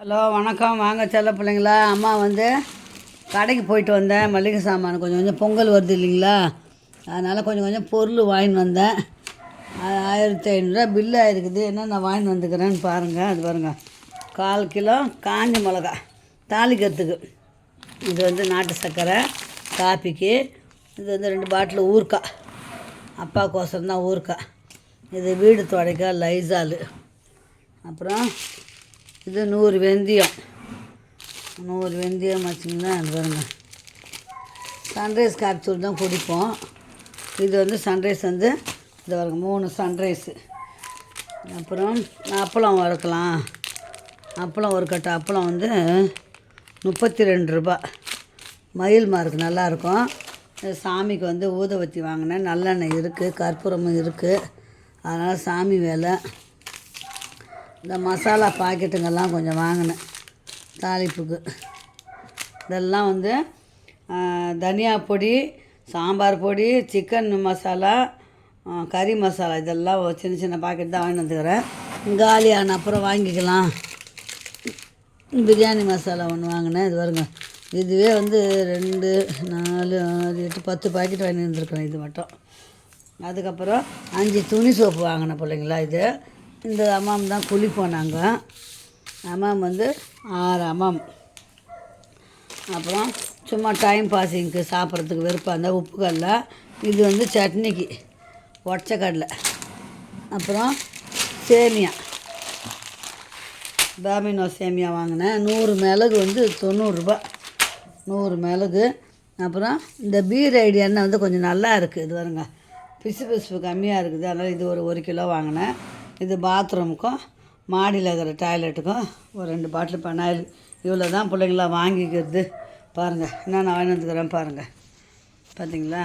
Hello வணக்கம். வாங்க செல்ல பிள்ளைங்களா. அம்மா வந்து கடைக்கு போயிட்டு வந்தேன். மளிகை சாமான் கொஞ்சம் கொஞ்சம் பொங்கல் வருது இல்லைங்களா, அதனால் கொஞ்சம் கொஞ்சம் பொருள் வாங்கின்னு வந்தேன். 1500 பில்லு ஆகிருக்குது. என்ன நான் வாங்கின்னு வந்துக்கிறேன்னு பாருங்கள். அது பாருங்கள், 1/4 கிலோ காஞ்ச மிளகா தாளிக்கிறதுக்கு. இது வந்து நாட்டு சர்க்கரை காப்பிக்கு. இது வந்து 2 பாட்டில் ஊறுக்காய், அப்பாவுக்கோசரம் தான் ஊறுக்காய். இது வீடு துடைக்க லைசால். அப்புறம் இது 100 வெந்தயம். 100 வெந்தயம் வச்சிங்கன்னா அது பாருங்கள், சன்ரைஸ் கேப்சூல் தான் குடிப்போம். இது வந்து சன்ரைஸ் வந்து இது பாருங்கள் 3 சன்ரைஸு. அப்புறம் அப்பளம் வறுக்கலாம். அப்பளம் ஒரு கட்டு அப்பளம் வந்து 32 ரூபா. மயில் மார்க் நல்லாயிருக்கும். சாமிக்கு வந்து ஊதுவத்தி வாங்கினேன். நல்லெண்ணெய் இருக்குது, கற்பூரமும் இருக்குது. அதனால் சாமி வேலை. இந்த மசாலா பாக்கெட்டுங்கெல்லாம் கொஞ்சம் வாங்கினேன் தாளிப்புக்கு. இதெல்லாம் வந்து தனியா பொடி, சாம்பார் பொடி, சிக்கன் மசாலா, கறி மசாலா, இதெல்லாம் சின்ன சின்ன பாக்கெட் தான் வாங்கிட்டு வந்துக்கிறேன். காலியான அப்புறம் வாங்கிக்கலாம். பிரியாணி மசாலா ஒன்று வாங்கினேன். இது வருங்க, இதுவே வந்து 2, 4, 6, 8, 10 பாக்கெட் வாங்கி வந்துருக்குறேன் இது மட்டும். அதுக்கப்புறம் 5 துணி சோப்பு வாங்கினேன் பிள்ளைங்களா. இது இந்த அம்மாம் தான் குளிப்போம் நாங்கள். அம்மாம் வந்து 6 அம்மாம். அப்புறம் சும்மா டைம் பாஸிங்க்கு சாப்பிட்றதுக்கு வெறுப்பாக இருந்தால் உப்பு கடலை. இது வந்து சட்னிக்கு உடச்ச கடலை. அப்புறம் சேமியா, டாமினோ சேமியா வாங்கினேன். 100 மிளகு வந்து 90 ரூபா. 100 மிளகு. அப்புறம் இந்த பீர் ஐடி எண்ணெய் வந்து கொஞ்சம் நல்லா இருக்குது. இது வருங்க, பிசு கம்மியாக இருக்குது. அதனால் இது ஒரு 1 கிலோ வாங்கினேன். இது பாத்ரூமுக்கும் மாடியில் இருக்கிற டாய்லெட்டுக்கும் ஒரு 2 பாட்டில் பெனாயில். இவ்வளோ தான் பிள்ளைங்களாம் வாங்கிக்கிறது. பாருங்கள் என்னென்ன வாங்கி வந்துக்கிறேன் பாருங்கள். பார்த்தீங்களா,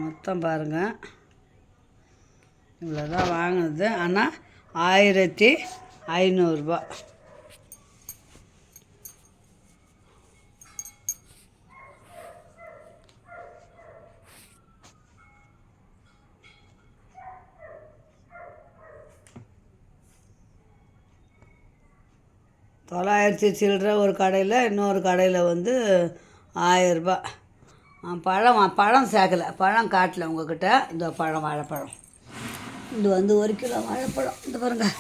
மொத்தம் பாருங்கள், இவ்வளோ தான் வாங்கினது. ஆனால் 1500 ரூபா. $900 சில்லற ஒரு கடையில், இன்னொரு கடையில் வந்து 1000 ரூபா. பழம் சேர்க்கலை, பழம் காட்டலை உங்கள்கிட்ட. இந்த பழம் வாழைப்பழம், இது வந்து 1 கிலோ வாழைப்பழம். இந்த பாருங்கள்,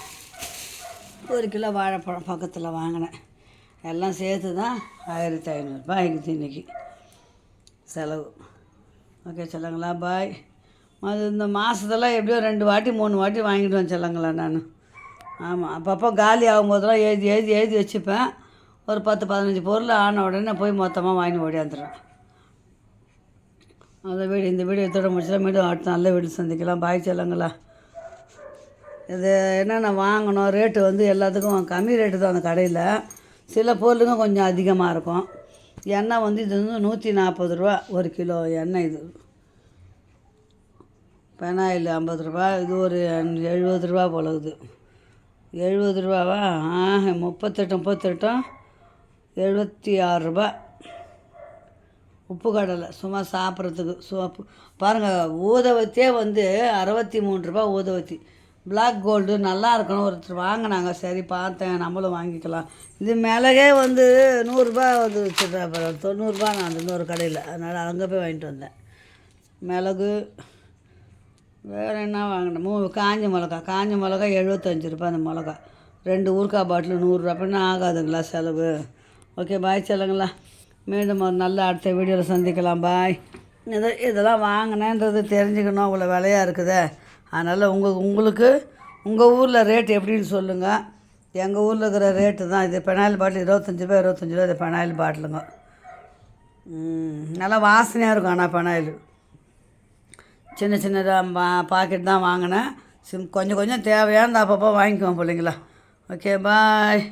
1 கிலோ வாழைப்பழம் பக்கத்தில் வாங்கினேன். எல்லாம் சேர்த்து தான் 1500 ரூபாய் ஆகிடுச்சு இன்றைக்கி செலவு. ஓகே சொல்லுங்களா, பாய். அது இந்த மாதத்தில் எப்படியோ 2 வாட்டி 3 வாட்டி வாங்கிடுவேன் சொல்லுங்களா நான். ஆமாம், அப்பப்போ காலி ஆகும்போதெல்லாம் எழுதி வச்சுப்பேன். ஒரு 10-15 பொருள் ஆன உடனே போய் மொத்தமாக வாங்கி ஓடியாந்துடுறேன். அந்த இந்த வீடியோ இதோட முடிச்சா மீண்டும் அடுத்த நல்ல வீடு சந்திக்கலாம். பாய் சொல்லுங்களா. இது என்னென்ன வாங்கணும், ரேட்டு வந்து எல்லாத்துக்கும் கம்மி ரேட்டு தான் அந்த கடையில். சில பொருளுங்க கொஞ்சம் அதிகமாக இருக்கும். எண்ணெய் வந்து இது வந்து 140 ரூபா 1 கிலோ எண்ணெய். இது பெனாயில் 50 ரூபா. இது ஒரு 70 ரூபா போலகுது. 70 ரூபாவா? 38 76 ரூபா. உப்பு கடலை சும்மா சாப்பிட்றதுக்கு சோப்பு பாருங்கள். ஊதுவத்தியே வந்து 63 ரூபா ஊதுவத்தி. பிளாக் கோல்டு நல்லா இருக்கணும். ஒருத்தர் வாங்கினாங்க, சரி பார்த்தேன் நம்மளும் வாங்கிக்கலாம். இது மிளகே வந்து 100 ரூபா வந்து வச்சுட்றேன். 90 ரூபா நான் அந்த இன்னொரு கடையில். அதனால் அங்கே போய் வாங்கிட்டு வந்தேன். மிளகு வேறு என்ன வாங்கினோம், காஞ்ச மிளகா 75 ரூபா அந்த மிளகா. 2 ஊறுக்காய் பாட்டில் 100 ரூபா. அப்படின்னா ஆகாதுங்களா செலவு. ஓகே பாய் சொல்லுங்களா. மீண்டும் ஒரு நல்ல அடுத்த வீடியோவில் சந்திக்கலாம். பாய். இதெல்லாம் வாங்கினேன்றது தெரிஞ்சுக்கணும். அவ்வளோ விலையாக இருக்குதே. அதனால் உங்களுக்கு உங்கள் ஊரில் ரேட் எப்படின்னு சொல்லுங்கள். எங்கள் ஊரில் இருக்கிற ரேட்டு தான் இது. பெனாயில் பாட்டில் 25 ரூபா. இது பெனாயில் பாட்டிலுங்க. நல்லா வாசனையாக இருக்கும். ஆனால் பெனாயில் சின்ன சின்னதாக பாக்கெட் தான் வாங்கினேன். கொஞ்சம் தேவையானது அப்பப்போ வாங்கிக்குவோம் பிள்ளைங்களா. Okay bye.